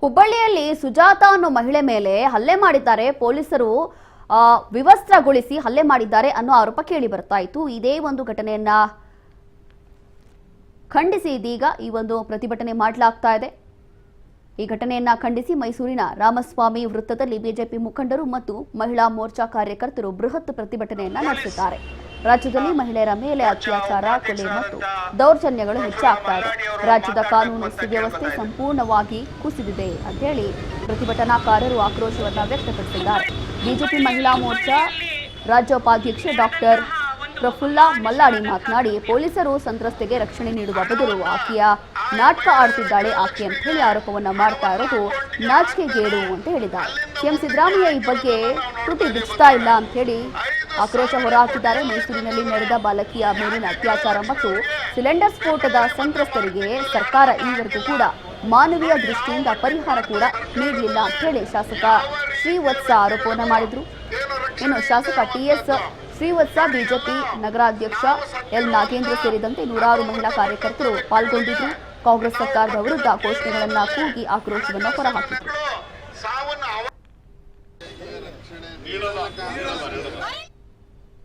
ಹುಬ್ಬಳ್ಳಿಯಲ್ಲಿ ಸುಜಾತ ಅನ್ನೋ ಮಹಿಳೆ ಮೇಲೆ ಹಲ್ಲೆ ಮಾಡಿದ್ದಾರೆ ಪೊಲೀಸರು ವಿವಸ್ತ್ರಗೊಳಿಸಿ ಹಲ್ಲೆ ಮಾಡಿದ್ದಾರೆ ಅನ್ನೋ ಆರೋಪ ಕೇಳಿ ಬರ್ತಾ ಇತ್ತು। ಇದೇ ಒಂದು ಘಟನೆಯನ್ನ ಖಂಡಿಸಿ ಇದೀಗ ಈ ಒಂದು ಪ್ರತಿಭಟನೆ ಮಾಡಲಾಗ್ತಾ ಇದೆ। ಈ ಘಟನೆಯನ್ನ ಖಂಡಿಸಿ ಮೈಸೂರಿನ ರಾಮಸ್ವಾಮಿ ವೃತ್ತದಲ್ಲಿ ಬಿಜೆಪಿ ಮುಖಂಡರು ಮತ್ತು ಮಹಿಳಾ ಮೋರ್ಚಾ ಕಾರ್ಯಕರ್ತರು ಬೃಹತ್ ಪ್ರತಿಭಟನೆಯನ್ನ ನಡೆಸಿದ್ದಾರೆ। ರಾಜ್ಯದಲ್ಲಿ ಮಹಿಳೆಯರ ಮೇಲೆ ಅತ್ಯಾಚಾರ, ಕೊಲೆ ಮತ್ತು ದೌರ್ಜನ್ಯಗಳು ಹೆಚ್ಚಾಗ್ತಾ ಇದೆ। ರಾಜ್ಯದ ಕಾನೂನು ಸುವ್ಯವಸ್ಥೆ ಸಂಪೂರ್ಣವಾಗಿ ಕುಸಿದಿದೆ ಅಂತ ಹೇಳಿ ಪ್ರತಿಭಟನಾಕಾರರು ಆಕ್ರೋಶವನ್ನ ವ್ಯಕ್ತಪಡಿಸಿದ್ದಾರೆ। ಬಿಜೆಪಿ ಮಹಿಳಾ ಮೋರ್ಚಾ ರಾಜ್ಯ ಉಪಾಧ್ಯಕ್ಷೆ ಡಾಕ್ಟರ್ ಪ್ರಫುಲ್ಲಾ ಮಲ್ಲಾಡಿ ಮಾತನಾಡಿ, ಪೊಲೀಸರು ಸಂತ್ರಸ್ತೆಗೆ ರಕ್ಷಣೆ ನೀಡುವ ಬದಲು ಆಕೆಯ ನಾಟಕ ಆಡುತ್ತಿದ್ದಾಳೆ ಆಕೆ ಅಂತ ಹೇಳಿ ಆರೋಪವನ್ನ ಮಾಡ್ತಾ ಇರೋದು ನಾಚಿಕೆಗೇಡು ಅಂತ ಹೇಳಿದ್ದಾರೆ। ಸಿಎಂ ಸಿದ್ದರಾಮಯ್ಯ ಈ ಬಗ್ಗೆ ಕೃತಿ ಬಿಚ್ತಾ ಇಲ್ಲ ಅಂತ ಹೇಳಿ ಆಕ್ರೋಶ ಹೊರಹಾಕಿದ್ದಾರೆ। ಮೈಸೂರಿನಲ್ಲಿ ನಡೆದ ಬಾಲಕಿಯ ಮೇಲಿನ ಅತ್ಯಾಚಾರ ಮತ್ತು ಸಿಲಿಂಡರ್ ಸ್ಫೋಟದ ಸಂತ್ರಸ್ತರಿಗೆ ಸರ್ಕಾರ ಈವರೆಗೂ ಕೂಡ ಮಾನವೀಯ ದೃಷ್ಟಿಯಿಂದ ಪರಿಹಾರ ಕೂಡ ನೀಡಲಿಲ್ಲ ಅಂತ ಹೇಳಿ ಶಾಸಕ ಶ್ರೀವತ್ಸ ಆರೋಪವನ್ನ ಮಾಡಿದ್ರು। ಇನ್ನು ಶಾಸಕ ಟಿಎಸ್ ಶ್ರೀವತ್ಸ, ಬಿಜೆಪಿ ನಗರಾಧ್ಯಕ್ಷ ಎಲ್ ನಾಗೇಂದ್ರ ಸೇರಿದಂತೆ ನೂರಾರು ಮಹಿಳಾ ಕಾರ್ಯಕರ್ತರು ಪಾಲ್ಗೊಂಡಿದ್ರು। ಕಾಂಗ್ರೆಸ್ ಸರ್ಕಾರದ ವಿರುದ್ಧ ಘೋಷಣೆಗಳನ್ನ ಕೂಗಿ ಆಕ್ರೋಶವನ್ನು ಹೊರಹಾಕಿದ್ರು।